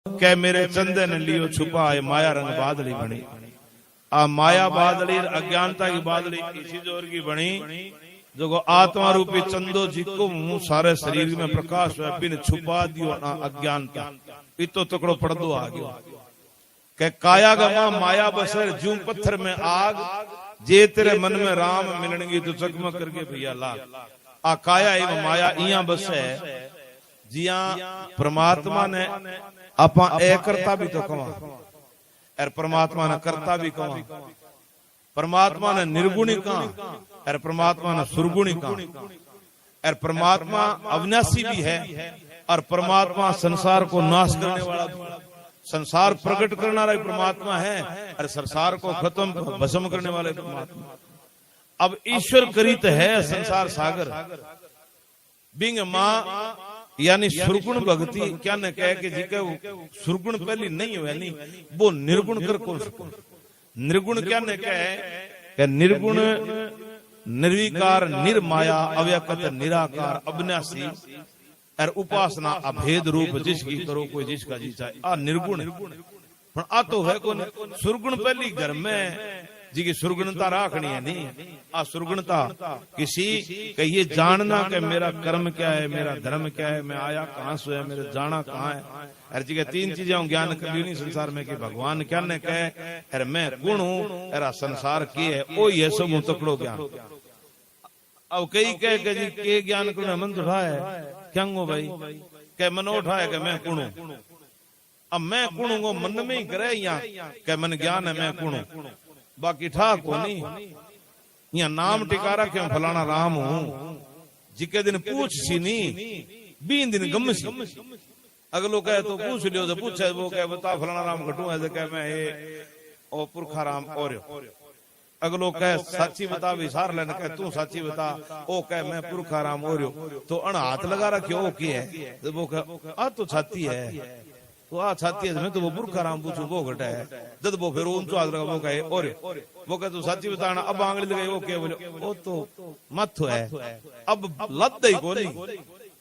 कै मेरे चंदन लियो छुपाए माया रंग बादली बनी। आ माया बादली अज्ञानता की बादली इसी जोर की बनी जो आत्मा रूपी चंदो जी को मुंह सारे शरीर में प्रकाश है बिन छुपा दियो ना अज्ञानता इतो तकड़ो पर्दो आ गयो। कै काया गमा माया बसर जूं पत्थर में आग जे तेरे मन में राम मिलणगी तो चकमक करके भैया लाग। आ काया एवं माया इया बस है जिया परमात्मा ने आपा ए करता भी तो कवा और परमात्मा ने करता भी कवा। परमात्मा ने निर्गुणी कहा और परमात्मा ने सुरगुणी कहा। और परमात्मा अविनाशी भी है और परमात्मा संसार को नाश करने वाला संसार प्रकट करने वाला परमात्मा है और संसार को खत्म भस्म करने वाले परमात्मा। अब ईश्वर करीत है संसार सागर बिंग मां यानी सुरगुण भक्ति क्या न कहे कि जी के सुरगुण पहली नहीं हुआ नहीं वो निर्गुण कर कौन सको। निर्गुण क्या न कहे निर्गुण निर्विकार निर्माया अव्यक्त निराकार अविनाशी और उपासना अभेद रूप जिसकी करो कोई जिसका जी चाहे आ निर्गुण पर आ तो है कौन सुरगुण पहली घर में जी की सुरगुणता राखनी है नहीं। आ सुरगुणता किसी का ये जानना कि मेरा कर्म क्या है मेरा धर्म क्या है मैं आया कहाँ से है मेरा जाना कहाँ है। हर जगह तीन चीजें ज्ञान कर ली नहीं संसार में कि भगवान क्या ने कहे अरे मैं गुण हूँ अरे संसार की है ओ ये सब तकड़ो ज्ञान। अब कई कह के जी के ज्ञान को मन उठाए क्या भाई कह मन उठाए कि मैं कुणू। अब मैं कुणूंगो मन में ही करे यहाँ कह मन ज्ञान है मैं कुणू बाकी ठाक हो नहीं यहाँ नाम टिकारा क्यों फलाना राम हूं जिके दिन पूछ सी नहीं 20 दिन गम सी। अगलो कहे तो पूछ लियो तो पूछे वो कहे बता फलाना राम घटू है कह मैं ओ पुरखा राम और अगलो कहे साची बता विसार लेने कहे तू साची बता ओ कहे मैं पुरखा राम और तो अण हाथ लगा रखियो ओ की है तो वो कहे आ तो छाती है तो आ छाती है मैं तो वो पुरखा राम पूछू वो घटा है जब वो फिर ऊंचो हाथ लगा वो कहे और वो कहे तू साची बताना अब आंगली लगाई वो कहे बोले वो तो मत है अब लद ही को नहीं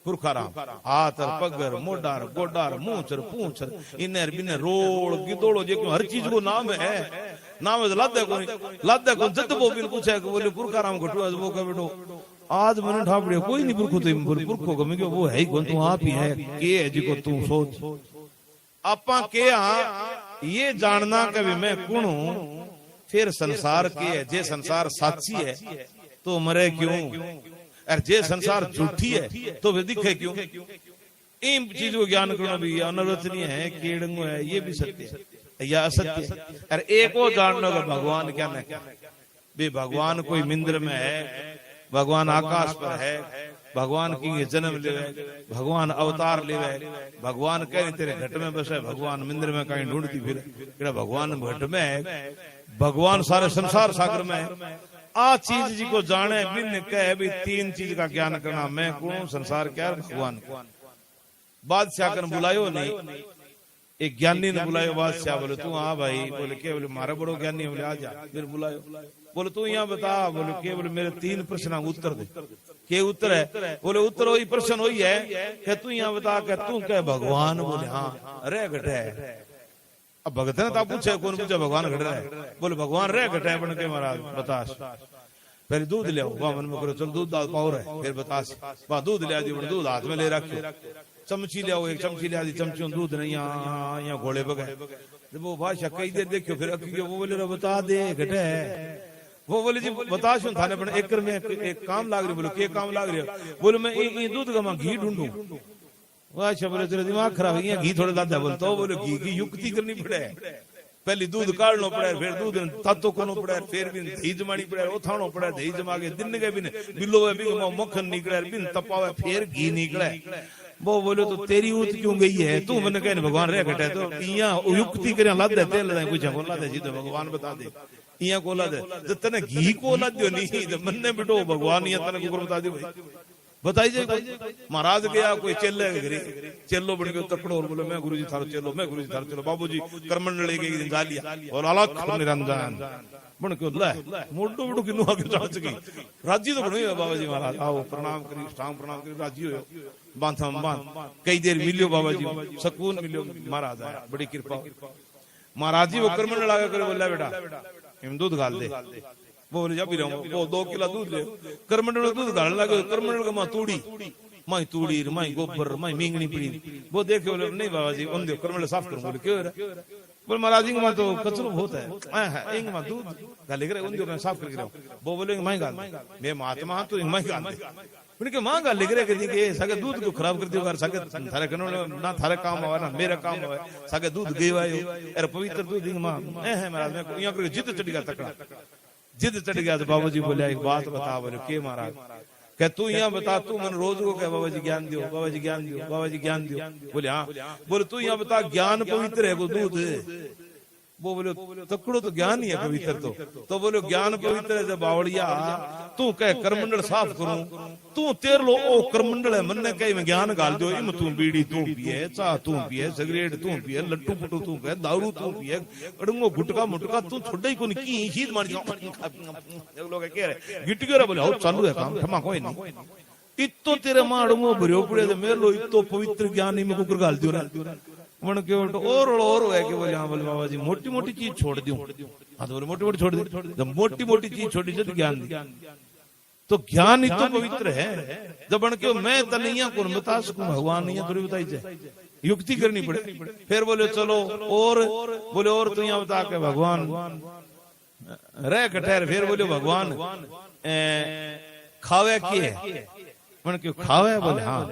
पुरखा राम हाथ पगर मोडार गोडार मुंचर पूंचर इन्हें बिने रोड़ गिदोड़ो जे हर चीज को नाम है नाम है लद को जद वो बिन पूछे बोले पुरखा राम घटू है वो कहे बेटो आज मैंने ठापड़िया कोई नहीं पुरखो तो पुरखो गमे वो है ही कौन तू आप ही है के है जी को तू सोच आपा के ये जानना कभी मैं कौन हूं फिर संसार के है जे संसार साची है तो मरे क्यों और जे संसार झूठी है तो फिर दिखे क्यों। इन चीज को ज्ञान करना भी अनवचनीय है कीड़ंगो है ये भी सत्य है या असत्य है। और एक वो जानना का भगवान क्या न भी भगवान कोई मिंद्र में है भगवान आकाश पर है भगवान की जन्म लेवे भगवान अवतार लेवे भगवान कहीं तेरे घट में बसे भगवान मिंद्र में कहीं ढूंढती फिर भगवान घट में है भगवान सारे संसार सागर में है। आ चीज जी को जाने बिन कहे भी तीन चीज का ज्ञान करना मैं कौन संसार क्या भगवान बादशाह कर बुलायो नहीं एक ज्ञानी ने बुलायो बादशाह बोले तू हाँ भाई बोले क्या बोले मारा बड़ो ज्ञानी बोले आ जा फिर बुलायो बोले तू यहाँ बता बोले क्या बोले मेरे 3 प्रश्न उत्तर दे के उत्तर है बोले उत्तर वही प्रश्न वही है कि तू यहाँ बता के तू क्या भगवान बोले हाँ रे घट है। अब भगत ने तो पूछे कौन पूछे भगवान घट रहा है बोले भगवान रे घट है बन के महाराज बता फिर दूध ले आओ मन में करो चल दूध दाल पाओ रहे फिर बता वहां दूध ले दी दूध हाथ में ले रखो चमची ले आओ एक चमची ले आदि चमची दूध नहीं यहाँ घोड़े बगैर वो भाषा कई देर देखियो फिर वो बोले बता दे घट है वो बोले जी बता सुन थाने पर एक में एक काम लाग रही बोले के काम लाग रही बोले मैं ये दूध का घी ढूंढू अच्छा बोले तेरा दिमाग खराब है घी थोड़ा ज्यादा बोलता हो बोले घी की युक्ति करनी पड़े पहले दूध काढ़ना पड़े फिर दूध तातो करना पड़े फिर भी दही जमानी पड़े उठाना पड़े दही जमा के दिन के बिन बिलो मक्खन निकले बिन तपावे फिर घी निकले वो बोले तो तेरी ऊत क्यों गई है तू मैंने कहे भगवान रे घटे तो यहाँ युक्ति कर ला दे तेल कुछ ला दे जी तो भगवान बता दे यहाँ को ला दे तने घी को ला दो नहीं मन ने बिठो भगवान यहाँ तने को बता दो भाई बताइए महाराज गया कोई चेले के घरे, चेलो बन के तकड़ो और बोले मैं गुरुजी थारो चेलो, मैं गुरुजी थारो चेलो, बाबूजी करमंडल लेके दिन जा लिया और अलग निरंजन बन के ले मोटो मोटो किन्नू आगे चाच की राजी तो बनो बाबा जी महाराज आओ प्रणाम करी साम प्रणाम करी राजी हो बांधम बांध कई देर मिलियो बाबा जी सुकून मिलियो महाराज आया बड़ी कृपा महाराज जी वो करमंडल आगे करे बोला बेटा इन दूध गाल दे वो बोले जा भी रहूं वो 2 किलो दूध ले करमंडल में दूध गालने लगे करमंडल का मां तूड़ी माई गोबर माई मींगनी पड़ी वो देखे बोले नहीं बाबा जी उन दे करमंडल साफ करूं बोले क्यों बोले महाराज जी मां तो कचरो बहुत है इंग मां दूध गाले करे उन दे मैं साफ करके रहूं वो बोले माई गाल मैं महात्मा तू माई गाल उनके मां गाल लिख रहे के सगे दूध को खराब कर दियो सगे थारे कनो ना थारे काम आवे ना मेरा काम आवे सगे दूध गेवायो अरे पवित्र दूध मां है महाराज मैं यहां कर जिद चढ़ गया तकड़ा जिद चढ़ गया तो बाबा जी बोले एक बात बता बोले के महाराज कह तू यहाँ बता तू मन रोज को कह बाबा जी ज्ञान दियो बाबा जी ज्ञान दियो बाबा जी ज्ञान दियो बोले हाँ बोले तू यहाँ बता ज्ञान पवित्र है वो दूध वो बोले तकड़ो तो ज्ञान ही है पवित्र तो बोले ज्ञान पवित्र है जब बावड़िया तू कह करमंडल साफ करूं तू तेर लो ओ करमंडल है मन ने कह मैं ज्ञान गाल दो इम तू बीड़ी तू पिए चाह तू पिए सिगरेट तू पिए लट्टू पुट्टू तू कह दारू तू पिए अड़ंगो गुटका मुटका तू छोड़े को की हीद मार लोग कह रहे गिट गया बोले और चालू है काम ठमा कोई नहीं इतो तेरे मां अड़ंगो भरियो पड़े मेरे लो इतो पवित्र ज्ञान ही में कुकर गाल दियो मन के और है कि बोले हाँ बोले बाबा जी मोटी मोटी चीज छोड़ दूं हाँ तो बोले मोटी मोटी छोड़ दी जब मोटी मोटी चीज छोड़ी तो ज्ञान दी तो ज्ञान ही तो पवित्र है जब बन के मैं तनिया कौन बता सकूं भगवान नहीं थोड़ी बताई जाए युक्ति करनी पड़े फिर बोले चलो और बोले और तू यहाँ बता के भगवान रह कठहर फिर बोले भगवान खावे की है मन क्यों खावे बोले हाँ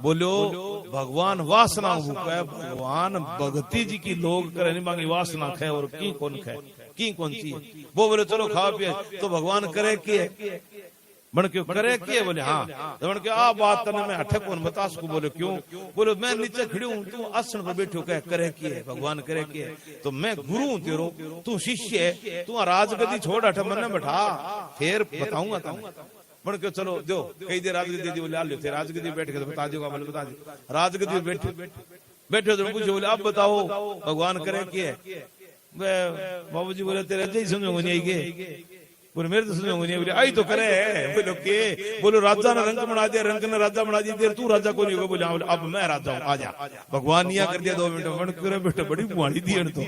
बोलो भगवान वासना भूखा है भगवान भगती जी की लोग करे नहीं मांगी वासना खाए और की कौन खाए की कौन सी वो बोले चलो खा पिए तो भगवान करे की बन क्यों करे की बोले हाँ तो बन के आ बात तने मैं अठे कौन बता सकूं बोले क्यों बोले मैं नीचे खड़ी हूं तू आसन पर बैठो कह करे की है भगवान करे की है तो मैं गुरु हूं तेरो तू शिष्य है तू राजगद्दी छोड़ अठे मन में बैठा फिर बताऊंगा तुम्हें बन के चलो दो कई देर राजगद्दी दी बोले आ लो थे राजगद्दी बैठ के बता दो बोले बता दो राजगद्दी बैठे बैठे तो पूछो बोले अब बताओ भगवान करे की है बाबू जी बोले तेरे जैसे समझोगे नहीं आएंगे बोले मेरे तो समझोगे नहीं बोले आई तो करे बोलो के बोलो राजा ने रंग बना दिया रंग ने राजा बना दिया देर तू राजा को नहीं होगा बोले अब मैं राजा हूँ आजा भगवान नहीं कर दिया 2 मिनट बन करे बेटा बड़ी बुआड़ी दी तो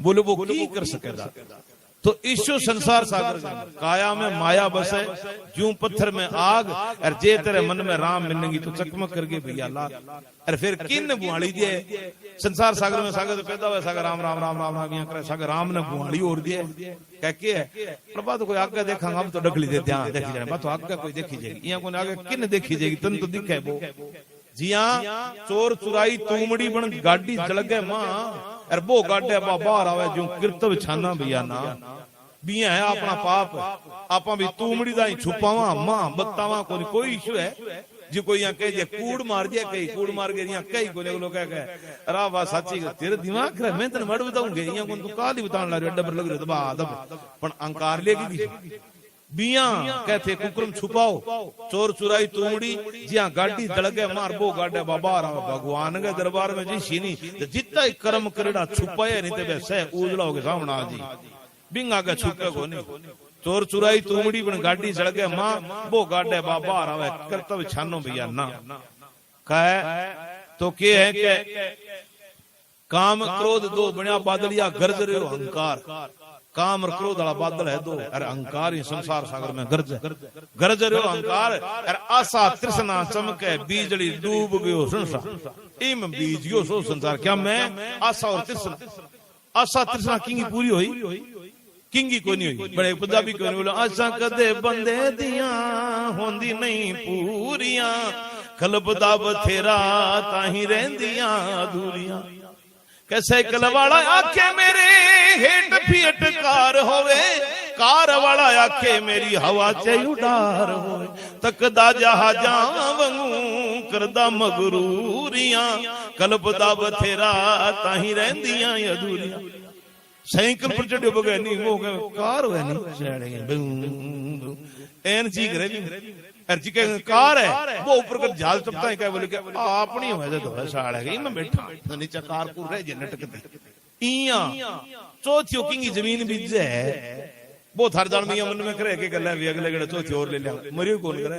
बोले वो की कर सकेगा तो ईश्वर संसार सागर काया में माया बसे जूं पत्थर में आग और जे तेरे मन में राम मिलेंगी तो चकमक करके भैया लाग और फिर किन बुआड़ी दिए संसार सागर में सागर पैदा हुआ सागर राम राम राम राम राम करे सागर राम ने बुआड़ी और दिए कह के प्रभा तो कोई आगे देखा हम तो डकली दे ध्यान देखी जाए बात आगे कोई देखी जाएगी यहाँ कोई आगे किन देखी जाएगी तन तो दिखे वो जिया चोर चुराई तूमड़ी बन गाड़ी चल गए मां अरे वो गाड़े बाहर आवे जो कीर्तन छाना भैया ना बिया है अपना पाप आपा भी तूमड़ी दा छुपावा मां बतावा कोई इशू है जी कोई यहाँ कह दिया कूड़ मार दिया कई कूड़ मार गए यहाँ कई को लोग कह गए अरे वाह साची तेरे दिमाग खराब मैं तेन मड़ बताऊंगे यहाँ को तू काल ही बताने लग डबर लग रहा दब पण अंकार लेगी बिया कहते कुकरम छुपाओ चोर चुराई तूमड़ी जिया गाड़ी दड़गे मार बो गाड़े बाबा भगवान के दरबार में जी सीनी जितना ही कर्म करेड़ा छुपाए नहीं तो वैसे उजला हो गए सामना जी बिंगा के छुपे को नहीं चोर चुराई तूमड़ी बन गाड़ी सड़के मां वो गाड़े बाबा आवे कर्तव्य छानो भैया ना कहे तो के है के काम क्रोध 2 बनिया बादलिया गरज रहे हो अहंकार काम और क्रोध वाला बादल है 2 अरे अहंकार ही संसार सागर में गरज रहे हो अहंकार अरे आशा तृष्णा चमके बीजड़ी डूब गयो संसार इम बीज गयो सो संसार क्या मैं आशा और तृष्णा किंगी पूरी हुई किंगी को नहीं हुई बड़े पंजाबी को नहीं बोला आशा कदे बंदे दिया होंदी नहीं पूरिया कलबदा बथेरा ताही रहंदियां अधूरियां कैसे कलवाड़ा आखे मेरे हेठ फीट कार होवे कार वाला आखे मेरी हवा चे उडार होवे तकदा जहाजा वंगू करदा मगरूरियां कलबदा बथेरा ताही रहंदियां अधूरियां साइकिल पर चढ़ो बगैर नहीं वो कार है नहीं एन जी करे जी के कार है वो ऊपर कर झाल चपता है क्या बोले क्या आप नहीं हो तो साड़ है मैं बैठा तो नीचे कार को रह जे लटकते इया चौथी की जमीन बीज है वो हर जान मियां मन में करे के गल्ला भी अगले गड़े चौथी और ले लिया मरियो कौन करे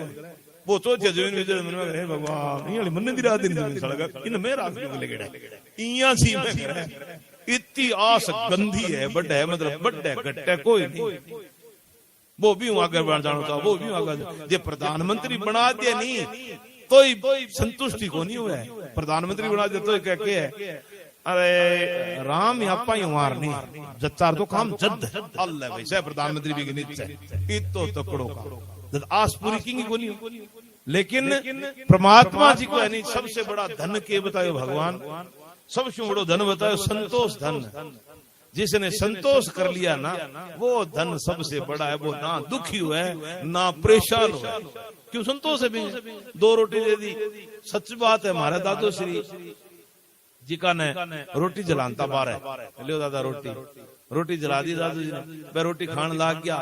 वो चौथी जमीन बीज मन में करे भगवान ये मन दी रात दिन सड़क इन में रात अगले गड़े इया सी में करे इतनी आस गंदी है बड़ा है मतलब बड़ा घट्टा कोई नहीं वो भी आगे बढ़ जाना था वो भी आगे जे प्रधानमंत्री बना दिया नहीं कोई संतुष्टि को नहीं हुआ है प्रधानमंत्री बना दे तो क्या है अरे राम यापा ही मार नहीं जत्तार तो काम जद अल्लाह वैसे प्रधानमंत्री भी गणित है इतो तकड़ो का आस पूरी की को नहीं लेकिन परमात्मा जी को यानी सबसे बड़ा धन के बतायो भगवान सबसे बड़ा धन बतायो संतोष धन जिसने संतोष कर लिया ना वो धन सबसे बड़ा है वो ना दुखी हुआ है ना परेशान हुआ क्यों संतोष है भी 2 रोटी दे दी सच बात है हमारा दादो श्री जी का ने रोटी जलानता बार है लियो दादा रोटी जला दी दादू जी ने मैं रोटी खान लाग गया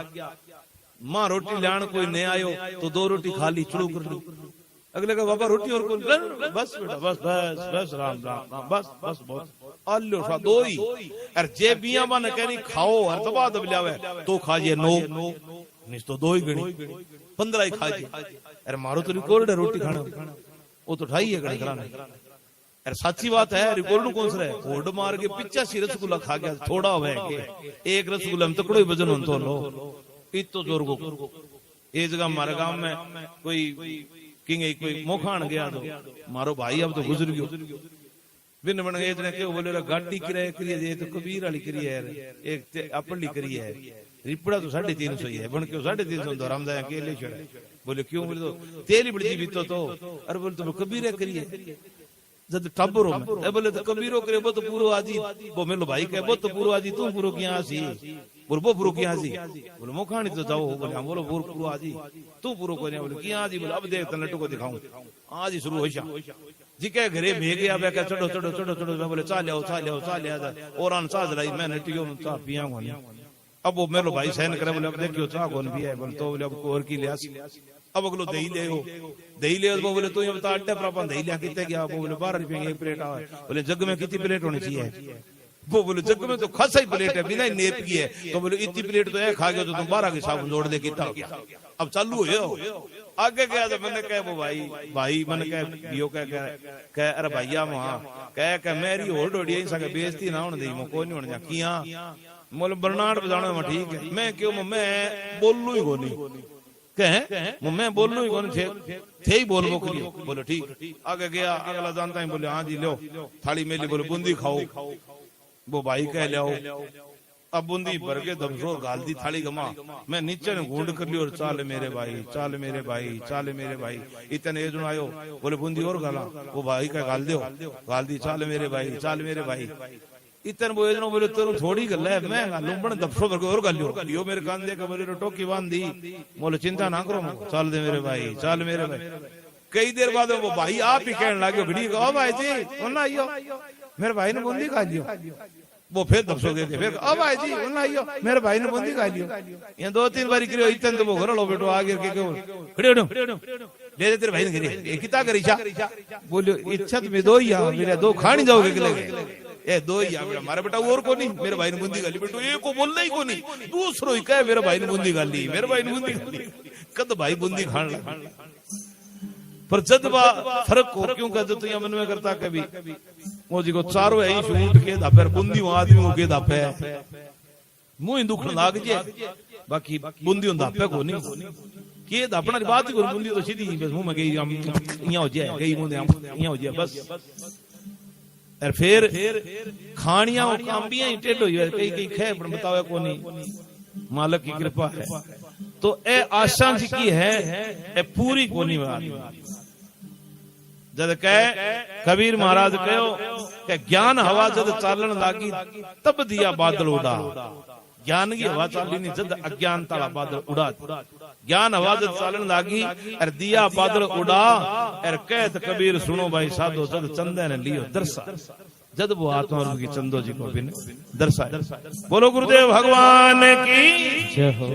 माँ रोटी लान कोई नहीं आयो तो 2 रोटी खा ली चुड़ू कर ली अगले का बाबा रोटी और कौन बस बेटा बस राम राम बस बहुत आलो सा 2 ही और जे बिया मन कहनी खाओ हर दबा दब लावे तो खाजिए 9 नहीं तो 2 ही गणी 15 ही खाजिए अरे मारो तो रिकॉर्ड है रोटी खाना वो तो 2.5 है कराने अरे सच्ची बात है रिकॉर्ड कौन सा है होड़ मार के 85 रसगुल्ला खा गया थोड़ा हुआ है एक रसगुल्ला में तकड़ो वजन हो तो लो इतो जोर को ये जगह हमारे गांव में कोई किंग कोई मोखान गया तो मारो भाई अब तो गुजर गयो बिन बन गए इतने क्यों बोले गाड़ी किराया करिए ये तो कबीर वाली करी है एक अपनी करी है रिपड़ा तो 350 ही है बन क्यों 350 तो रामदाया अकेले छोड़ा बोले क्यों बोले तो तेरी बड़ी भी तो अरे बोले तो कबीर करिए जब टब्बरो में बोले तो कबीरो करे वो तो पूरो आजी वो मेलो भाई कहे वो तो पूरो आजी तू पूरो किया सी बोले वो पूरो किया सी बोले मोखानी तो जाओ बोले हम बोलो पूरो आजी तू पूरो को नहीं बोले किया आजी बोले अब देख तन लट्टू को दिखाऊं आज ही शुरू हो जी के घरे भेज गया मैं क्या चढ़ो चढ़ो चढ़ो चढ़ो मैं बोले चाल आओ और आन साज लाई मैंने टियो चाह पिया कोनी अब वो मेलो भाई सहन करे बोले अब देखियो चाह कौन भी है बोले तो बोले अब कोर की लिया अब अगलो दही ले बोले तू ये बता अड्डे पर दही लिया कितने गया बोले 12 रुपए की 1 प्लेट आवे बोले जग में कितनी प्लेट होनी चाहिए वो बोले जग में तो खासा ही प्लेट है बिना नेप की है तो बोले इतनी प्लेट तो है खा गया तो तुम 12 के साबुन जोड़ दे कितना गया अब चालू हो आगे गया तो मैंने कहा वो भाई मैंने कह अरे भैया वहां कह मेरी होड़ डोड़ी सके बेइज्जती ना होने दी मैं कोई नहीं होने किया मोल बरनाट बजाने में ठीक है मैं क्यों मैं बोलू ही कोनी कह मैं बोलू ही कोनी थे ही बोल बोलो ठीक आगे गया अगला जानता ही बोले हाँ जी लो थाली मेली बोले बूंदी खाओ वो भाई कह लिया अब बूंदी भर के धमसोर गाल दी थाली गमा मैं नीचे ने घूंड कर ली और चाल मेरे भाई इतने एज आयो बोले बूंदी और गाला वो भाई का गाल दी चाल मेरे भाई इतने वो एज बोले तेरू थोड़ी गल है मैं गालू बन धमसो भर के और गालियो मेरे कान दे बोले टोकी बांध दी बोले चिंता ना करो चाल दे मेरे भाई कई देर बाद वो भाई आप ही कहने लगे भिड़ी का भाई जी आइयो मेरे भाई ने बूंदी खा लियो वो फिर दबसो देते फिर अब आए जी आइयो मेरे भाई ने बूंदी खा लियो ये 2-3 बार करियो इतने तो वो घर लो बेटो आगे के खड़े हो ले तेरे भाई ने करी ये कितना करी छा बोलियो इच्छा में 2 ही आ मेरे 2 खानी जाओगे के लगे ए 2 ही आ बेटा हमारे बेटा और को नहीं मेरे भाई ने बूंदी खा ली बेटो एक को बोलना ही को नहीं दूसरो ही कहे मेरे भाई ने बूंदी खा ली कद भाई बूंदी खान लगा पर जज्बा फर्क हो क्यों कहते तो ये मन में करता कभी वो जी को चारों है शूट के दापे बूंदी आदमी के दापे मुंह दुखन लाग जे बाकी बूंदी दापे को नहीं के दापना बात ही बूंदी तो सीधी बस मुंह में गई हम यहां हो जाए गई मुंह यहां हो जाए बस और फिर खानियां कांबियां ही टेढ़ हुई कई खे पर बतावे को नहीं मालिक की कृपा है तो ए आशा जी की है ए पूरी को नहीं जद कह कबीर महाराज कहो कि ज्ञान हवा जद चालन लागी तब दिया बादल उड़ा ज्ञान की हवा चाली नहीं जद अज्ञानता बादल उड़ा ज्ञान हवा जद चालन लागी और दिया बादल उड़ा और कहत कबीर सुनो भाई साधो जद चंदे ने लियो दरसा जद वो आत्मा रूप की चंदो जी को दरसा बोलो गुरुदेव भगवान की जय हो।